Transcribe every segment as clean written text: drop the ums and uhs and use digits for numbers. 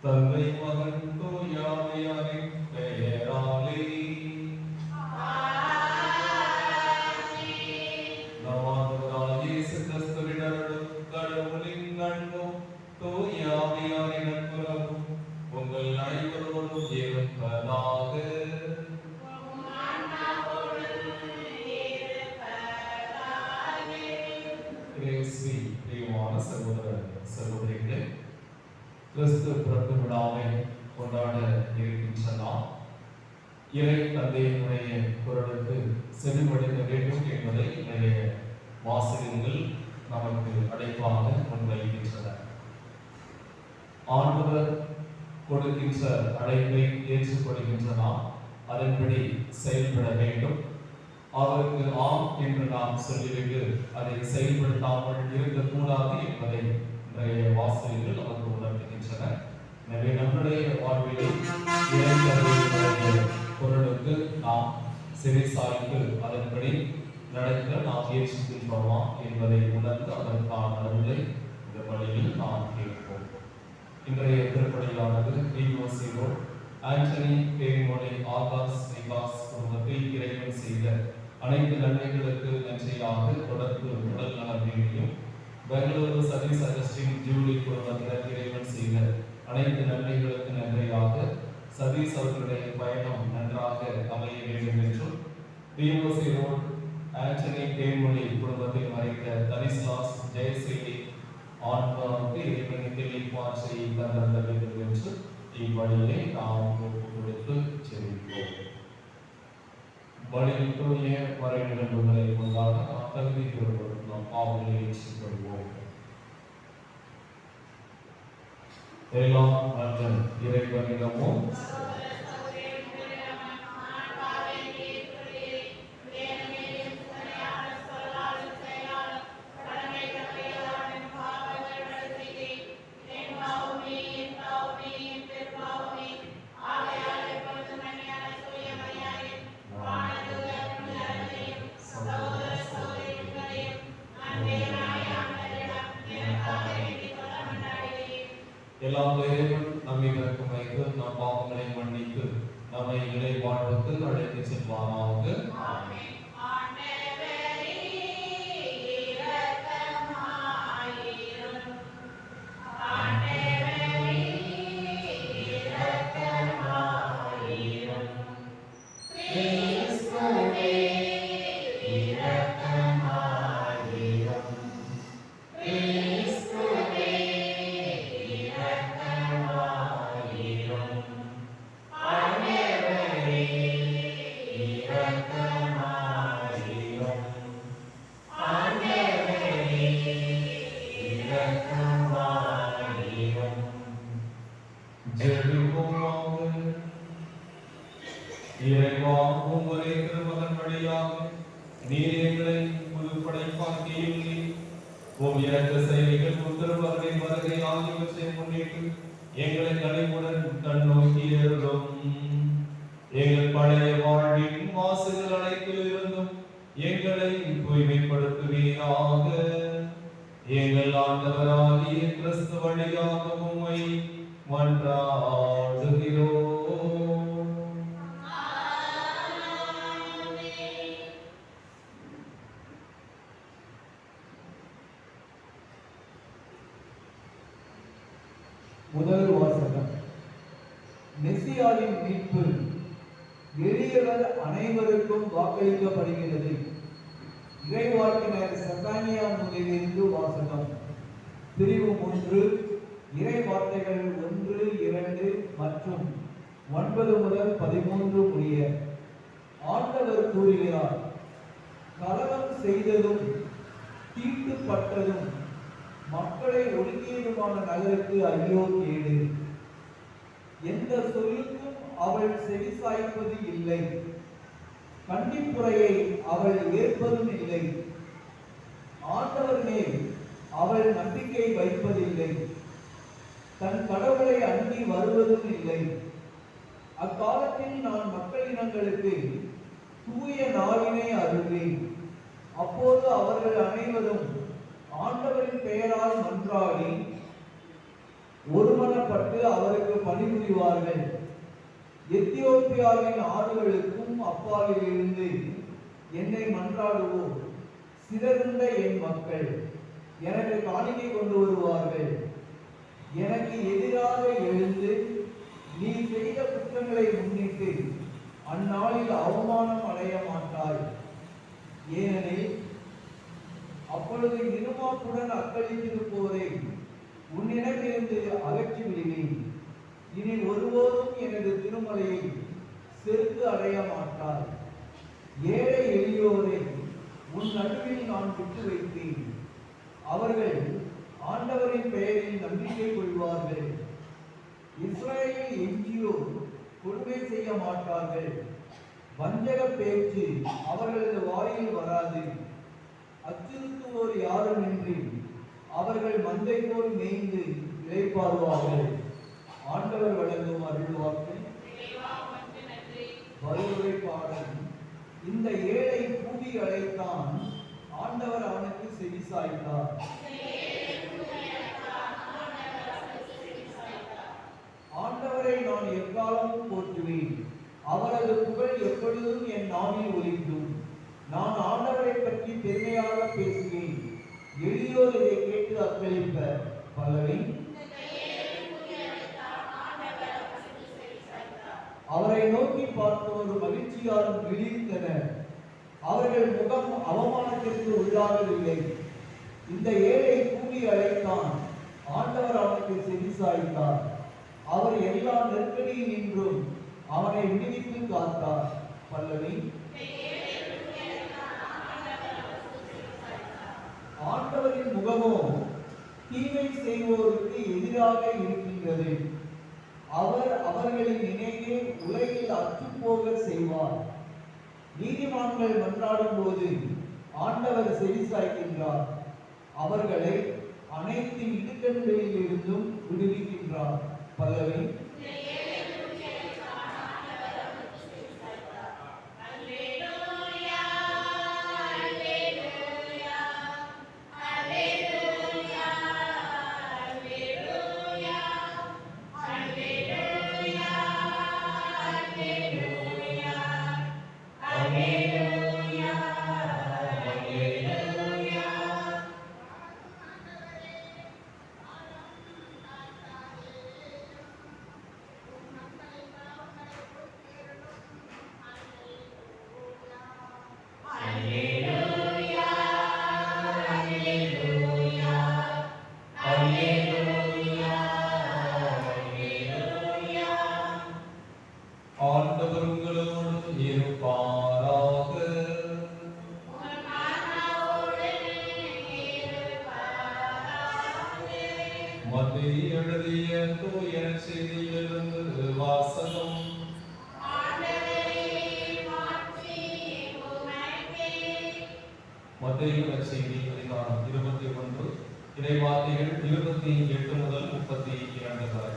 தந்தை மகன் தூயாவியாரின் பெயராலே நம் ஆண்டவராகிய இயேசு கிறிஸ்துவின் அருளும் கடவுளின் அன்பும் தூயாவியாரின் நட்புறவும் உங்கள் அனைவரோடும் இருப்பதாக. பிரியமான சகோதர சகோதரிகளே, கிறிஸ்து பிறப்பு விழாவை கொண்டாட இருக்கின்ற நாம் இறை தந்தையினுடைய குரலுக்கு செவிமடுக்க வேண்டும் என்பதை இன்றைய வாசகங்கள் நமக்கு அழைப்பாக முன்வைக்கின்றன. ஆண்டவர் கொடுக்கின்ற அழைப்பை ஏற்றுக்கொள்கின்ற நாம் அதன்படி செயல்பட வேண்டும். அவருக்கு ஆம் என்று நாம் சொல்லிவிட்டு அதை செயல்படுத்தாமல் இருக்கக்கூடாது என்பதை இன்றைய வாசகங்கள் நமக்கு உணர்த்துகின்றன. எனவே நம்முடைய வாழ்வில் இறைத்தந்தையினுடைய குரலுக்கு நாம் செவிசாய்த்து அதன்படி நடக்க நாம் ஏற்றுக்கின்றோமா என்பதை உணர்ந்து அதற்கான அருளை இந்த வழியில் நாம் கேட்போம். இன்றைய திருப்பலியானது டிஓசிஓ ஆண்டனி பேரிமொழி ஆகாஷ் விகாஸ் குடும்பத்தில் இறைவன் செய்த அனைத்து நன்மைகளுக்கு நன்றியாக தொடர்ந்து உடல் நலம் வேண்டியும், பெங்களூரு சதீஷ் அகஸ்டின் ஜூலி குடும்பத்தினர் இறைவன் செய்த அனைத்து நன்மைகளுக்கு நன்றியாக சதீஷ் அவர்களுடைய பயணம் நன்றாக அமைய வேண்டும் என்றும், டிஓசி ரோட் ஆண்டனி பேரிமொழி குடும்பத்தில் மறைந்த தனிஸ்லாஸ் ஜெயசேலி ஆன்மாவுக்கு இறைவன் தெளிவாற்றை தந்தருள வேண்டும் என்று இவ்வழியை நாம் கொடுத்து செல்கிறோம். வழியில் தூய வரை நிகழ்வுகளை கொண்டாட நாம் தகுதி பெறுவோம். நாம் பாவங்களை ஏற்றுக்கொள்வோம். எல்லாம் அந்த இறைவனிடமும் எல்லாம் இறைவன் நம்மை பிறக்கும் வைத்து நம் பாவங்களை மன்னித்து நம்மை இறை வாழ்வுக்கு அழைத்து செல்வாராக. இறைவா, உம்முடைய திருமகன் வழியாக நீர் எங்களை புதுப்படைப்பாக்கியுள்ளி உம் இரக்க செயல்கள் திருமகனின் வருகை ஆகியவற்றை முன்னிட்டு எங்களை கனிவுடன் கண்ணோக்கி அருளும். எங்கள் பழைய வாழ்வின் வாசல்கள் அனைத்தில் இருந்தும் எங்களை தூய்மைப்படுத்துவீராக. எங்கள் ஆண்டவராகிய கிறிஸ்து வழியாக உம்மை மன்றாடுகிறோம். முதல் வாசகம். மெசியாவின் மீட்பு எளியவர் அனைவருக்கும் வாக்களிக்கப்படுகிறது. இறைவாக்கினர் சகானியா நூலிலிருந்து வாசகம். பிரிவு 3, இறை வார்த்தைகள் 1, 2 மற்றும் 9 முதல் 13 முடிய. ஆண்டவர் கூறுகிறார், கலகம் செய்ததும் தீட்டுப்பட்டதும் மக்களை ஒடுங்கியதுமான நகருக்கு ஐயோ கேடு. எந்த சொல்லுக்கும் அவள் செவிசாய்ப்பது இல்லை, கண்டிப்புரையை அவள் ஏற்பதும் இல்லை. ஆண்டவர் மேல் அவள் நம்பிக்கை வைப்பதில்லை, தன் கடவுளை அண்டி வருவதும் இல்லை. அக்காலத்தில் நான் மக்களினங்களுக்கு தூய நாளினை அருள்வேன். அப்போது அவர்கள் அனைவரும் ஆண்டவரின் பெயரால் மன்றாடி ஒருமனப்பட்டு பட்டு அவருக்கு பணிபுரிவார்கள். எத்தியோப்பியாவின் ஆடுகளுக்கும் அப்பாலிலிருந்து என்னை மன்றாடுவோர் சிதறுண்ட என் மக்கள் எனக்கு காணிக்கை கொண்டு வருவார்கள். எனக்கு எதிராக எழுந்து நீ செய்த குற்றங்களை முன்னிட்டு அந்நாளில் அவமானம் அடைய மாட்டாய். ஏனெனில் அப்பொழுது இருமாப்புடன் அக்களித்திருப்போரை உன்னிடமிருந்து அகற்றி விடுவேன். இனி ஒருபோதும் எனது திருமலையை செருக்கு அடைய மாட்டார். ஏழை எளியோரை உன் நடுவில் நான் விட்டு வைத்தேன். அவர்கள் ஆண்டவரின் பெயரில் நம்பிக்கை கொள்வார்கள். இஸ்ரவேலில் எஞ்சியோர் கொடுமை செய்ய மாட்டார்கள். வஞ்சக பேச்சு அவர்களது வாயில் வராது. அச்சுறுத்துவோர் யாருமின்றி அவர்கள் மந்தை போல் மேய்ந்து இளைப்பாறுவார்கள். ஆண்டவர் வழங்கும் அருள்வாக்கு. வலுவுரை பாடல். இந்த ஏழை கூவி அழைத்தான், ஆண்டவர் அவனுக்கு செவிசாய்த்தார். ஆண்டவரை நான் எக்காலமும் போற்றுவேன். அவரது புகழ் எப்பொழுதும் என் நாவில் ஒலிக்கும். நான் ஆண்டவரை பற்றி பெருமையாக பேசுவேன். எளியோர் இதை கேட்டு அக்களிப்பர். பல்லவி. அவரை நோக்கி பார்த்தோர் மகிழ்ச்சியாலும் விழித்தனர். அவர்கள் முகம் அவமானத்திற்கு உள்ளாகவில்லை. இந்த ஏழை கூவி அழைத்தான், ஆண்டவர் அவனுக்கு செவிசாய்த்தார். அவர் எல்லா நெருக்கடியில் நின்றும் அவனை விடுவித்து காத்தார். பல்லவி. ஆண்டவரின் முகமோ தீமை செய்வோருக்கு எதிராக இருக்கின்றது. அவர் அவர்களின் நினைவை உலகில் அற்றுப்போக செய்வார். நீதிமான்கள் மன்றாடும் போது ஆண்டவர் செவிசாய்க்கின்றார். அவர்களை அனைத்து இடுக்கண்களில் இருந்தும் விடுவிக்கின்றார். பல்லவி. ஆண்டவர் உங்களோடு இருப்பாராக. மத்தேயு எழுதிய தூய செய்தியிலிருந்து வாசகம். மத்தேயு நற்செய்தி அதிகாரம் 21 இறைவார்த்தைகள் 28 முதல் 32 வரை.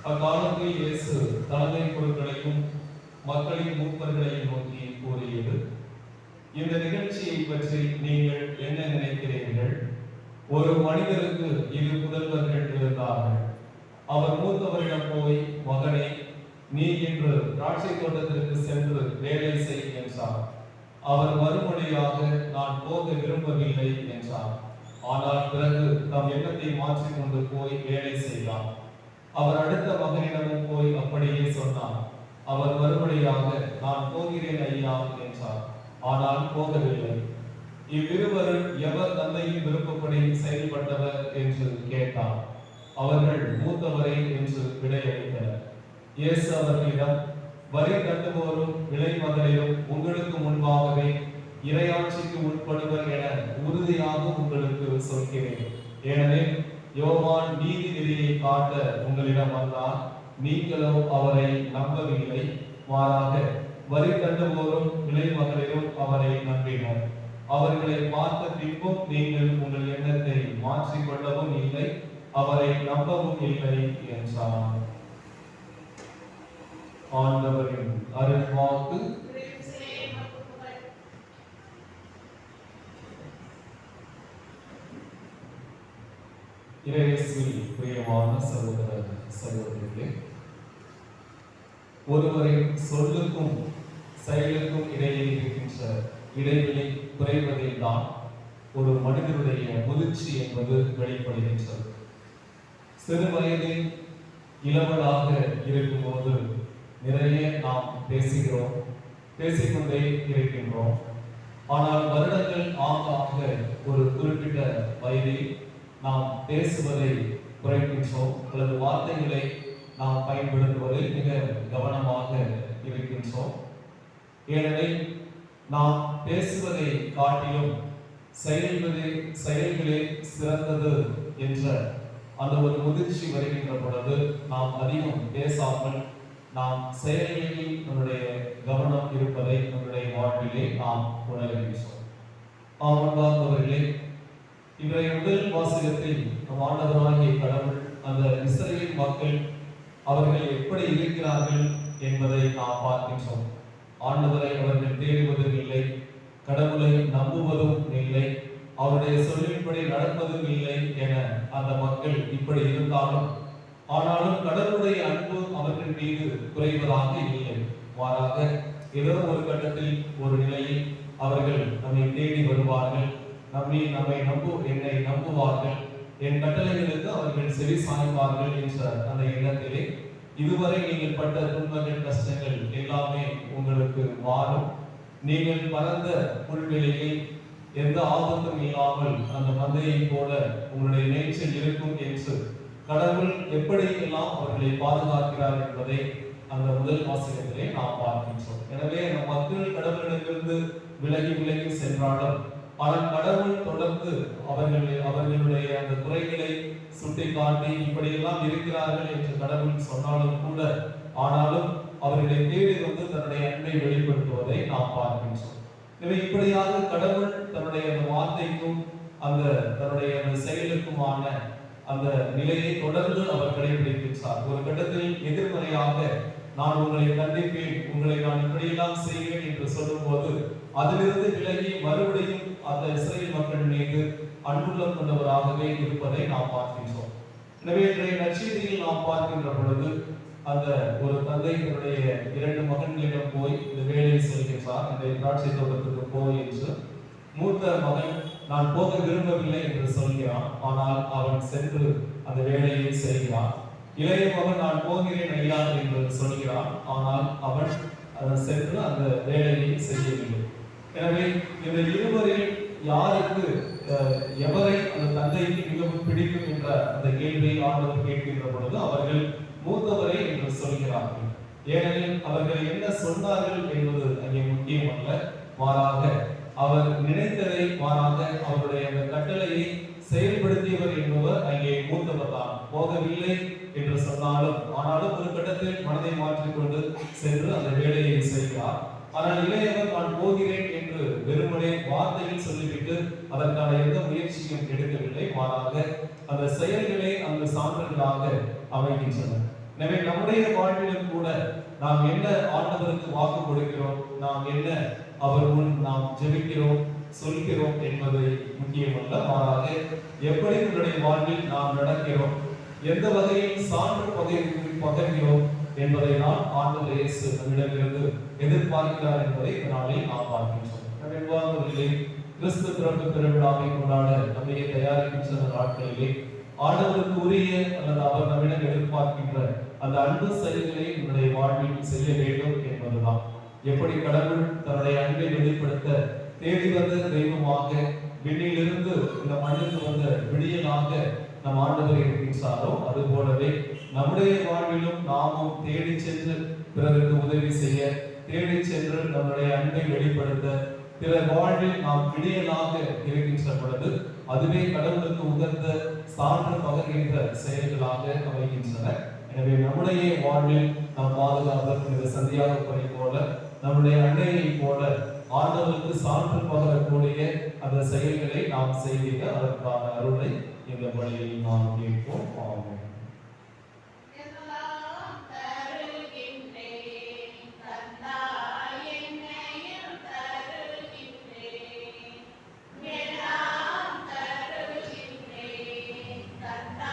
அக்காலத்தில் இயேசு தலைமை குருக்களையும் மக்களின் மூப்பர்களையும் நோக்கி கூறியது, இந்த நிகழ்ச்சியை பற்றி நீங்கள் என்ன நினைக்கிறீர்கள்? ஒரு மனிதருக்கு 2 புதல்வர்கள் இருந்தார்கள். அவர் மூத்தவரிடம் போய், மகனே, நீ இன்று திராட்சை தோட்டத்திற்கு சென்று வேலை செய் என்றார். அவர் மறுமொழியாக, நான் போக விரும்பவில்லை என்றார். ஆனால் பிறகு தம் எண்ணத்தை மாற்றிக்கொண்டு போய் வேலை செய்தார். அவர் அடுத்த மகனிடமும் போய் அப்படியே சொன்னார். அவர் மறுபடியாக, நான் போகிறேன் ஐயா என்றார். ஆனால் போகவில்லை. இவ்விருவரில் எவர் தந்தையின் விருப்பப்படி செயல்பட்டவர் என்று கேட்டார். அவர்கள் மூத்தவரை என்று விடையளித்தனர். இயேசு அவர்களிடம், வரி கட்டுவோரும் இளைமகளிரும் உங்களுக்கு முன்பாகவே இறையாட்சிக்கு உட்படுவர் என உறுதியாக உங்களுக்கு சொல்கிறேன். ஏனெனில் யோவான் நீதி நெறியை காட்ட உங்களிடம் வந்தார், நீங்களோ அவரை நம்பவில்லை. மாறாக வரி கட்டுவோரும் இளைமகளிரும் அவரை நம்பினர். அவர்களை பார்த்த பின்பும் நீங்கள் உங்கள் எண்ணத்தை மாற்றிக்கொள்ளவும் இல்லை, அவரை நம்பவும் இல்லை என்றார். ஆண்டவரின் அருள்வாக்கு. இறையேசுவில் பிரியமான சகோதர சகோதரிகளே, ஒருவரின் சொல்லுக்கும் செயலுக்கும் இடையே இருக்கின்ற இடைவெளி குறைவதில் தான் ஒரு மனிதனுடைய முதிர்ச்சி என்பது வெளிப்படுகின்றது. சிறு வயதில் இளவலாக இருக்கும்போது நிறைய நாம் பேசுகிறோம், பேசிக்கொண்டே இருக்கின்றோம். ஆனால் வருடங்கள் ஆக ஆக ஒரு குறிப்பிட்ட வயதில் நாம் பேசுவதை குறைக்கின்றோம் அல்லது வார்த்தைகளை நாம் பயன்படுத்துவதில் மிக கவனமாக இருக்கின்றோம். ஏனெனில் நாம் பேசுவதை காட்டிலும் செயல்களே சிறந்தது என்ற அந்த ஒரு முதிர்ச்சி வருகின்ற பொழுது நாம் அதிகம் பேசாமல் நாம் செயல்களில் நம்முடைய கவனம் இருப்பதை நம்முடைய வாழ்விலே நாம் உணர்கின்றோம். அன்பார்ந்தவர்களே, இன்றைய முதல் வாசகத்தில் நம் ஆண்டவராகிய கடவுள் அந்த இஸ்ரவேல் மக்கள் அவர்கள் எப்படி இருக்கிறார்கள் என்பதை நாம் பார்க்கின்றோம். ஆண்டவரை அவர்கள் தேடுவதும் இல்லை, கடவுளை நம்புவதும் இல்லை, அவருடைய சொல்லின்படி நடப்பதும் இல்லை என அந்த மக்கள் இப்படி இருந்தாலும், ஆனாலும் கடவுளுடைய அன்பு அவர்கள் மீது குறைவதாக இல்லை. மாறாக ஏதோ ஒரு கட்டத்தில் ஒரு நிலையில் அவர்கள் நம்மை தேடி வருவார்கள், என்னை நம்புவார்கள், என் கட்டளைகளுக்கு அவர்கள் செவி சாய்ப்பார்கள் என்ற அந்த எண்ணத்திலே இதுவரை நீங்கள் பட்ட துன்பங்கள் கஷ்டங்கள் எல்லாமே உங்களுக்கு மாறும். நீங்கள் பறந்த புல்வெளியில் எந்த ஆபத்தும் இல்லாமல் அந்த மந்தையை போல உங்களுடைய மேய்ச்சல் இருக்கும் என்று கடவுள் எப்படி எல்லாம் அவர்களை பாதுகாக்கிறார் என்பதை அந்த முதல் வாசகத்திலே நாம் பார்க்கின்றோம். எனவே அந்த மக்கள் கடவுளிடமிருந்து விலகி சென்றாலும் ஆனால் கடவுள் தொடர்ந்து அவர்களுடைய அந்த குறைகளை சுட்டிக்காட்டி இப்படியெல்லாம் இருக்கிறார்கள் என்று கடவுள் சொன்னாலும் கூட, ஆனாலும் அவர்களை தேடி வந்து தன்னுடைய அன்பை வெளிப்படுத்துவதை நாம் பார்க்கின்றோம். எனவே இப்படியாக கடவுள் தன்னுடைய அந்த வார்த்தைக்கும் தன்னுடைய அந்த செயலுக்குமான அந்த நிலையை தொடர்ந்து அவர் கடைபிடிக்கின்றார். ஒரு கட்டத்தில் எதிர்மறையாக நான் உங்களை கண்டிப்பேன், உங்களை நான் இப்படியெல்லாம் செய்வேன் என்று சொல்லும் போது அதிலிருந்து விலகி மறுபடியும் அந்த இஸ்ரவேல் மக்கள் மீது அன்புள்ளம் கொண்டவராகவே இருப்பதை நாம் பார்க்கின்றோம். எனவே இன்றைய நற்செய்தியில் நாம் பார்க்கின்ற பொழுது அந்த ஒரு தந்தை தன்னுடைய 2 மகன்களிடம் போய் இந்த வேலையை செய்கின்றார். இந்த திராட்சை தோட்டத்துக்கு போய் என்று மூத்த மகன் நான் போக விரும்பவில்லை என்று சொல்கிறான். ஆனால் அவன் சென்று அந்த வேலையை செய்கிறான். இளைய மகன் நான் போகிறேன் ஐயா என்று சொல்கிறான். ஆனால் அவன் சென்று அந்த வேலையை செய்யவில்லை. எனவே இந்த இருவரில் யாருக்கு எவரை அந்த தந்தைக்கு மிகவும் பிடிக்கும் என்ற அந்த கேள்வியை ஆண்டவர் கேட்கின்ற பொழுது அவர்கள் மூத்தவரை என்று சொல்கிறார்கள். ஏனெனில் அவர்கள் என்ன சொன்னார்கள் என்பது அங்கே முக்கியம் அல்ல, மாறாக அவர் நினைத்ததை மாறாக அவருடைய அந்த கட்டளையை செயல்படுத்தியவர் என்பவர் அங்கே மூத்தவர் தான். போகவில்லை என்று சொன்னாலும் ஆனாலும் ஒரு கட்டத்தில் மனதை மாற்றிக்கொண்டு சென்று அந்த வேலையை செய்கிறார். ஆனால் இளையவர் நான் போகிறேன் என்று வெறுமனே வார்த்தையில் சொல்லிவிட்டு அதற்கான எந்த முயற்சியும் எடுக்கவில்லை. மாறாக அந்த செயல்களே அந்த சான்றுகளாக அமைகின்றன. எனவே நம்முடைய வாழ்விலும் கூட நாம் என்ன ஆண்டவருக்கு வாக்கு கொடுக்கிறோம், நாம் என்ன அவர் முன் நாம் ஜெபிக்கிறோம் சொல்கிறோம் என்பது முக்கியமல்ல, மாறாக எப்படி நம்முடைய வாழ்வில் நாம் நடக்கிறோம், எந்த வகையில் சான்று பகிர்கிறோம் என்பதை நாம் ஆண்டவர் இயேசு நம்மிடமிருந்து எதிர்பார்க்கிறார் என்பதை இந்த நாளில் நாம் பார்க்கின்றோம். எனவே கிறிஸ்து பிறப்பு பெருவிழாவை கொண்டாட நம்மையே தயாரிக்கின்ற நாட்களிலே ஆண்டவருக்கு உரிய அல்லது அவர் நம்மிடம் எதிர்பார்க்கின்ற அந்த அன்பு செயல்களை நம்முடைய வாழ்வில் செய்ய வேண்டும் என்பதுதான். எப்படி கடவுள் தன்னுடைய அன்பை வெளிப்படுத்த தேடி வந்த தெய்வமாக விண்ணிலிருந்து இந்த மண்ணுக்கு வந்த விடியலாக நம் ஆண்டவர் இருக்கின்றாரோ அது போலவே நம்முடைய வாழ்விலும் நாமும் தேடி சென்று பிறருக்கு உதவி செய்ய, தேடி சென்று நம்முடைய அன்பை வெளிப்படுத்த, பிற வாழ்வில் நாம் விடியலாக இருக்கின்ற பொழுது அதுவே கடவுளுக்கு உகந்த சான்று பகர்கின்ற செயல்களாக அமைகின்றன. எனவே நம்முடைய வாழ்வில் நாம் பாதுகாப்பு சந்தியாக பணி போல நம்முடைய அன்னையை போல ஆண்டவருக்கு சான்று பகரக்கூடிய அந்த செயல்களை நாம் செய்திட அதற்கான அருளை இந்த வழியில் நாம் கேட்போம். ஆமென். Thank you.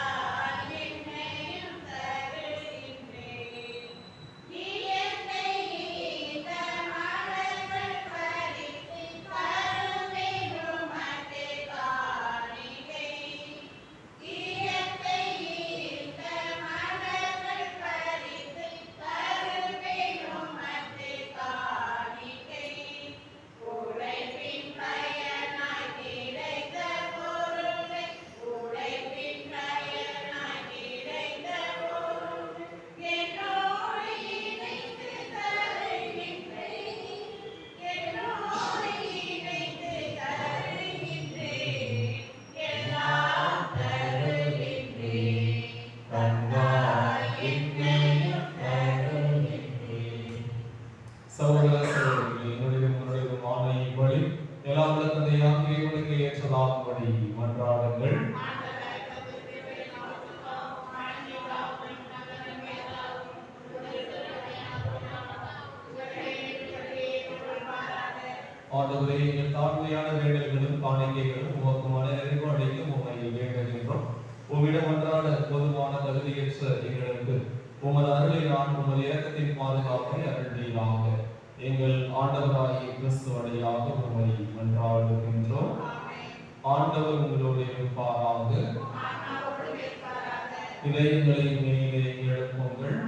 ஆண்டவரே, எங்கள் தாழ்மையான வேண்டல்களும் காணிக்கைகளும் உமக்கு மன நிறைவு அளிக்கும் உம்மை வேண்டுகின்றோம். உம்மிடம் அன்றாட பொதுவான தகுதியற்ற எங்களுக்கு உமது அருளினால் உமது இரக்கத்தின் பாதுகாப்பை அருள்வீராக. எங்கள் ஆண்டவராகிய கிறிஸ்து வழியாக உம்மை மன்றாடுகின்றோம். ஆண்டவர் உங்களோடு இருப்பாராக. இதயங்களை மேலே எழுப்புங்கள்.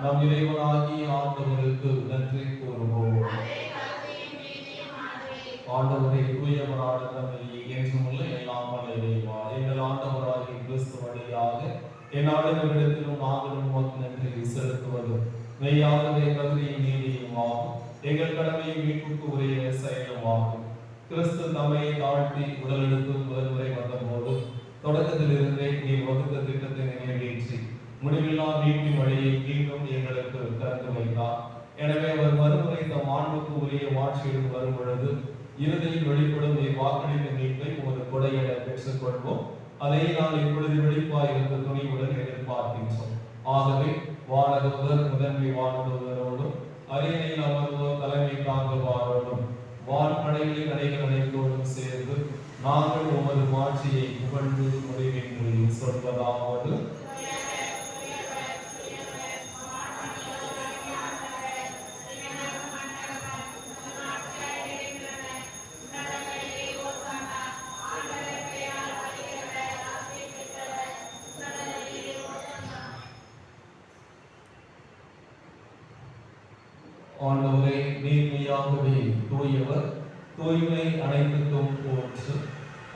நம் இறைவனாகிய ஆண்டவருக்கு நன்றி கூறுவோம். ஆண்டவரை தூயவரான தம்மை என்றுமுள்ள எல்லாம் வல்ல இறைவா, எங்கள் ஆண்டவராகிய கிறிஸ்து வழியாக எந்நாளிடத்திலும் நாங்களும் உமக்கு நன்றி செலுத்துவது மெய்யாகவே தகுதியும் நீதியும் ஆகும். எங்கள் கடமையை மீட்புக்கு உரிய செயலுமாகும். கிறிஸ்து தம்மை தாழ்த்தி உடலெடுத்து முதல்வரை வந்தபோது தொடக்கத்திலிருந்தே நீர் வகுத்த திட்டத்தை நிறைவேற்றி முடிவில்லா மீட்பின் வழியை மீண்டும் எங்களுக்கு திறந்து வைத்தார். எனவே அவர் மறுமுறை தம் ஆண்மைக்கு உரிய மாட்சியுடன் வரும் பொழுது இறுதியில் வெளிப்படும் வாக்களித்த மீட்பை ஒரு கொடையென பெற்றுக் கொள்வோம். அதை நான் இப்பொழுது வெளிப்பாயிருந்த துணிவுடன் எதிர்பார்க்கின்றோம். ஆகவே வானதூதர் முதன்மை வானதூதரோடும் அரியணையில் அமர்வோர் தலைமை தாங்குவாரோடும் வான்படைகளின் அனைகள் அனைத்தோடும் சேர்ந்து நாங்கள் உமது மாட்சியை புகழ்ந்து முடிவென்று சொல்வதாவது. ஆண்டவரே, நீர்மையாகவே தூயவர், தூய்மை அனைத்துக்கும் போற்று.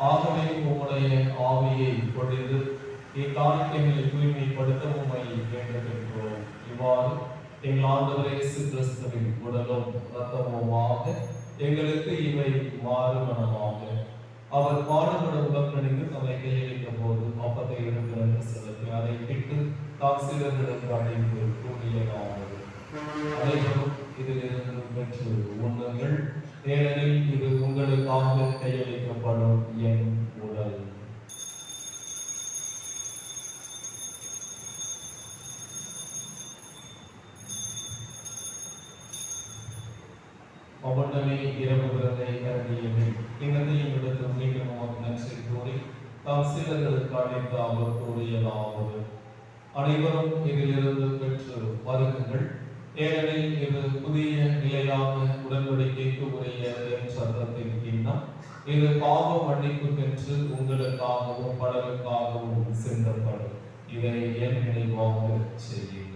ஆகவே உம்முடைய ஆவியை பொழிந்து இக்காணிக்கைகளை தூய்மைப்படுத்த உம்மை வேண்டுகின்றோம். இவ்வாறு எங்கள் ஆண்டவர் இயேசு கிறிஸ்துவின் உடலும் இரத்தமுமாக எங்களுக்கு இவை மாறுமனமாக. அவர் பாடுபட உடன்படிந்து தம்மை கையளித்த போது அப்பத்தை எடுத்து செலுத்தி அதை விட்டு தாம் சீடர்களுக்கு அழைத்து கூறியதாவது. அனைவரும் இதிலிருந்து பெற்று உண்ணுங்கள், ஏனெனில் இது உங்களுக்காக கையளிக்கப்படும் என் உடல். அவனமே இரவு விருந்தை அருந்தியது. இந்நதியின் எடுத்து மீண்டும் உமக்கு நன்றி கூறி தாம் சீடர்களுக்கு அழைத்து அவர் கூறியதாவது. அனைவரும் இதிலிருந்து பெற்று வருகுங்கள், ஏனெனில் இது புதிய நிலையான உடன்படிக்கைக்கு உரிய என் சத்தத்தின் கிண்ணம். இது பாவ மன்னிப்புக்கென்று உங்களுக்காகவும் பலருக்காகவும் சிந்தப்படும். இதை என் நினைவாக செய்யுங்கள்.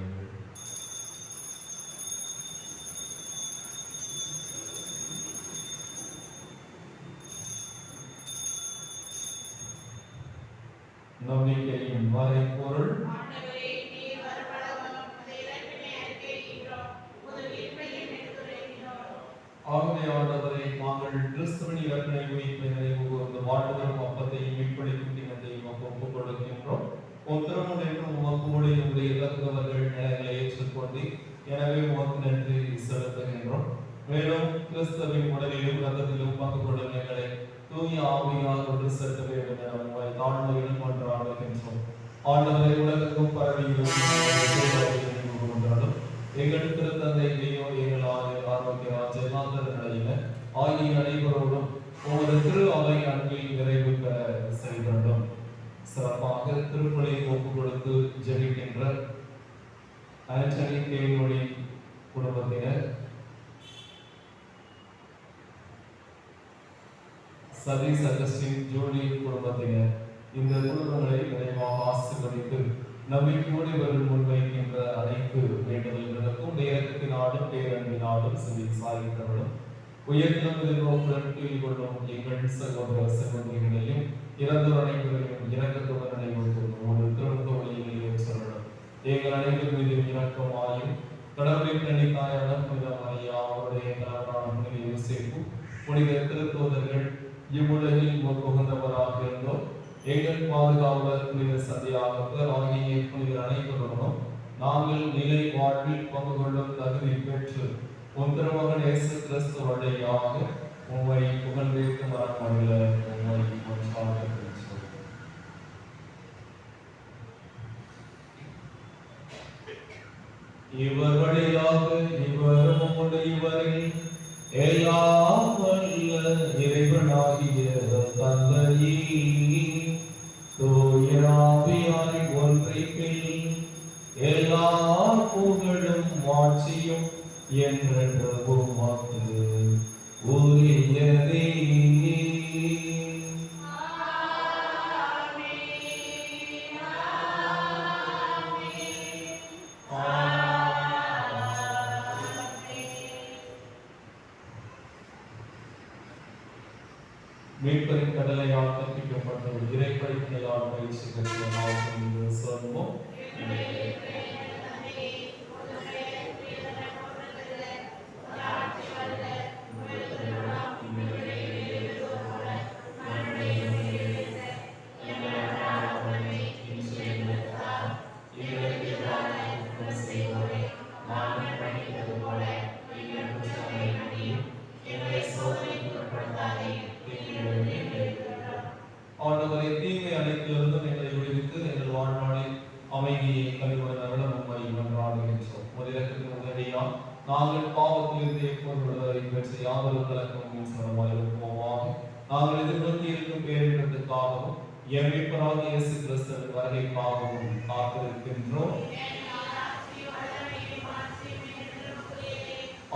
நம்பிக்கையின் மறைபொருள். ஆகவே ஆண்டவரை, நாங்கள் கிறிஸ்துவின் இறப்பினை உயிர்ப்பை நினைவு கூர்ந்து வாழ்வதற்கும் அப்பத்தையும் மீட்பளிக்கும் தினத்தையும் ஒப்புக் கொடுக்கின்றோம். உத்தரமுடன் உமக்கு உடைய இறந்தவர்கள் நிலைகளை ஏற்றுக்கொண்டு எனவே உமக்கு நன்றி செலுத்துகின்றோம். மேலும் கிறிஸ்துவின் உடலிலும் இரத்தத்திலும் பங்கு கொள்ளும் எங்களை தூய ஆவியால் ஒன்று செலுத்த வேண்டும் என உங்களை தாழ்மையுடன் கொண்டாடுகின்றோம். ஆண்டவரை உலகத்துக்கும் பரவியும் எங்கள் திருத்தந்தை லியோ, எங்கள் ஆரோக்கியராஜ் ஜெயமாந்தர் நிலையில ஆகிய அனைவரோடும் உமது திரு அவை அன்பில் நிறைவு பெற செய்தோம். சிறப்பாக திருப்பலியை ஒப்புக் கொடுத்து ஜெபிக்கின்ற ஆண்டனி தேவனுடைய குடும்பத்தினர், சதீஷ் அகஸ்டின் ஜோடி குடும்பத்தினர், இந்த குடும்பங்களை நிறைவாக ஆசீர்வதித்து நம்பிக்கையோடு இவர்கள் முன்வைக்கின்ற அனைத்து வேண்டுதல்களுக்கும் நேரத்தினாலும் பேரன்பினாலும் செவி சாய்ந்தவர்களும் உயர்ந்த நோக்குடன் கீழ் கொள்ளும் எங்கள் சகோதர சகோதரிகளையும் இறந்தோர் அனைவரையும் இரக்கத்துடன் நினைவுறுத்தும் ஒரு திரும்ப வழியிலேயே சொல்லணும். எங்கள் அனைவர் மீது இரக்கமாயும் கடவுளின் கண்ணிக்காயான புனித மரியா, அவருடைய கணவரான புனித யோசேப்பு, புனித திருத்தூதர்கள், இவ்வுலகில் புகுந்தவராக இருந்தோம் எங்கள் பாதுகாவலர் புனித சந்தியாகவர் ஆகிய புனித அனைவருடனும் நாங்கள் நிலை வாழ்வில் பங்கு கொள்ளும் தகுதி பெற்று உன் திருமகன் இயேசு கிறிஸ்து வழியாக உம்மை புகழ்ந்தேற்கும் வரமல்ல உம்மை கொண்டாடுகிறோம். இவர் வழியாக இவர் உம்முடைய இவரில் எல்லாம் வல்ல இறைவனாகிய தந்தையே, தூய ஆவியாரின் ஒன்றிப்பில் எல்லா புகழும் மாட்சியும் என்றென்றும் உமக்கு உரியதே. மீட்பரின் கடலையால் கற்பிக்கப்பட்ட ஒரு இறைப்படிப்பினையால் பயிற்சி பெற்ற நாம் சொல்வோம். ஆண்டவரை தீமை அனைத்திலிருந்தும் எங்களை விடுவித்து எங்கள் வாழ்நாளில் அமைதியை கனிவுடன் அருள உம்மை மன்றாடுகின்றோம். முதலிரக்கத்தின் உதவியால் நாங்கள் பாவத்திலிருந்து எப்போது விடுதலை பெற்று யாவரும் கலக்கமும் சமமாய் இருப்போமாக. நாங்கள் எதிர்நோக்கி இருக்கும் பேரிடத்துக்காகவும் எம் மீட்பராகிய இயேசு கிறிஸ்துவின் வருகைக்காகவும் காத்திருக்கின்றோம்.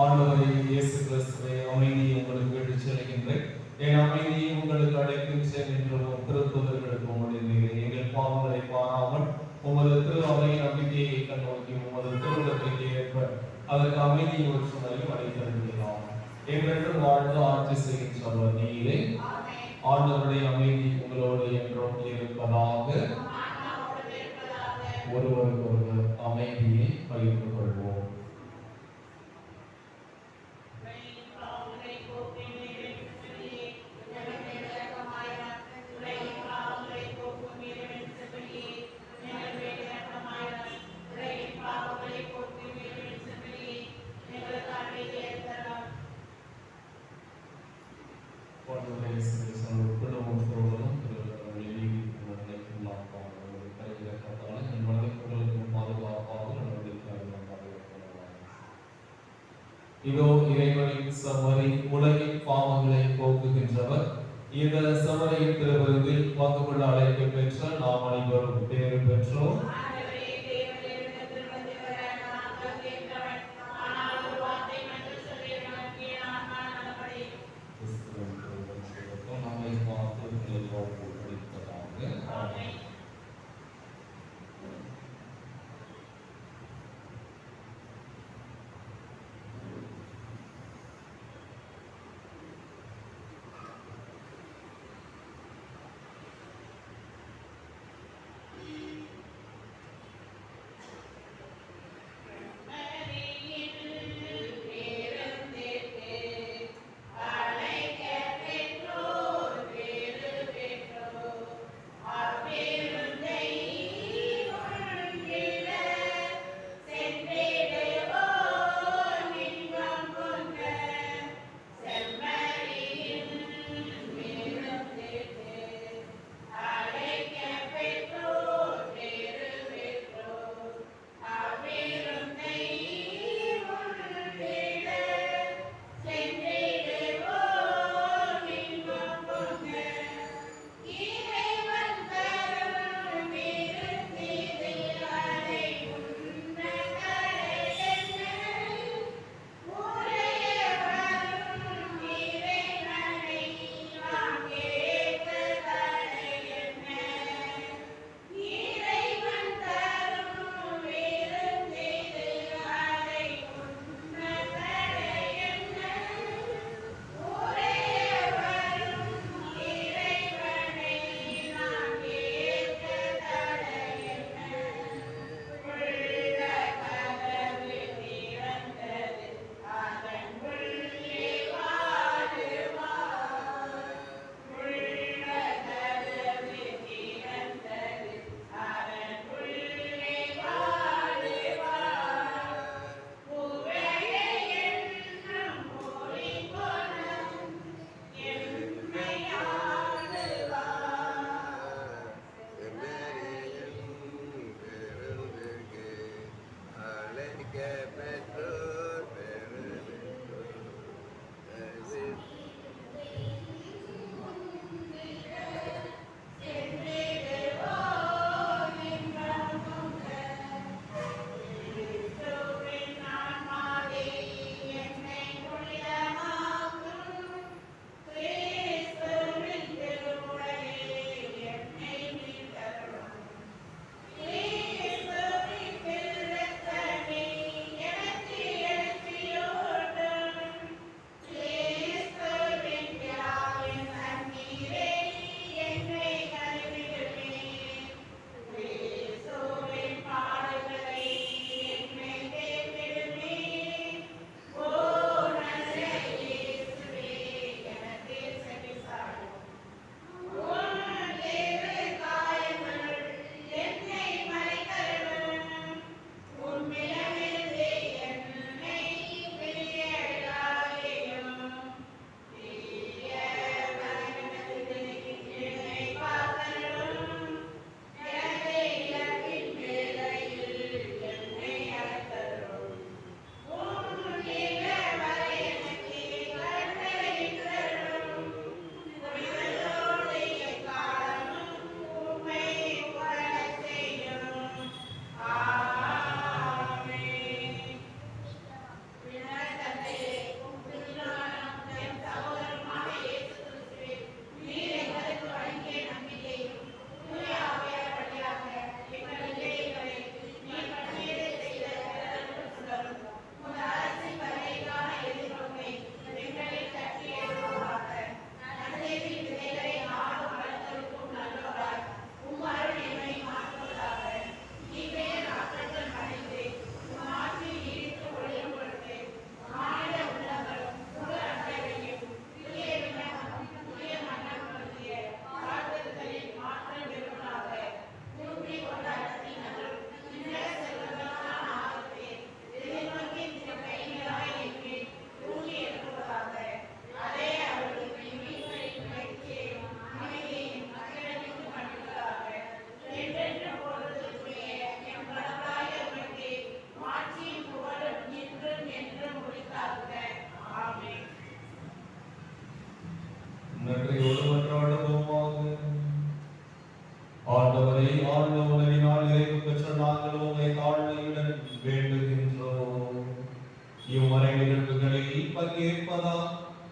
ஆண்டவரே இயேசு கிறிஸ்துவே, அமைதியை உங்களுக்கு விட்டுச் செல்கின்றேன், என் அமைதியை உங்களுக்கு அழைக்கின்றேன் என்று திருத்தூதர்களுக்கு உம்முடைய எங்கள் பாவங்களை பாராமல் உமது திரு அவையின் நம்பிக்கையை கண்ணோக்கி உமது திருவிழத்திற்கு ஏற்ப அதற்கு அமைதியை ஒற்றுமையும் அழைத்திருக்கலாம். என்றென்றும் வாழ்ந்து ஆட்சி செய்கின்றவர் நீரே. ஆண்டவருடைய அமைதி உங்களோடு என்றும் இருப்பதாக. ஒருவருக்கொருவர் அமைதியை பகிர்ந்து கொள்வோம். இதோ இறைவனின் சமரி, உலகின் பாவங்களை போக்குகின்றவர். இந்த சமரியின் திருவிருந்தில் பங்கு கொள்ள அழைக்க பெற்ற நாம் அனைவரும் பேறு பெற்றோம்.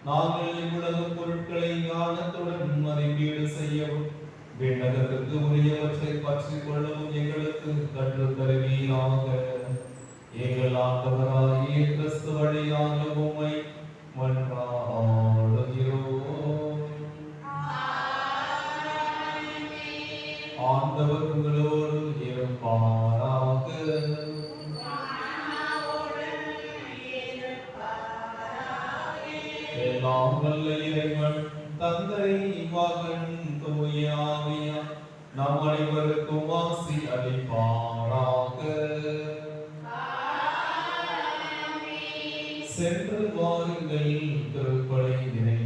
நாங்கள் இவ்வளவு பொருட்களை ஞானத்துடன் மதிப்பீடு செய்யவும் விண்ணகத்திற்கு உரியவற்றை பற்றிக் கொள்ளவும் எங்களுக்கு கற்றுத் தருவீராக. எங்கள் ஆண்டவராகிய கிறிஸ்து வழியாக உம்மை மன்றாடுகிறோம். ஆண்டவர் உங்களோடு இருப்பாராக. எல்லாம் வல்ல இறைவன் தந்தை மகன் தூய ஆவியார் நம் அனைவருக்கும் ஆசி அளிப்பாராக. சென்று வாருங்கள், திருப்பலி நிறைவு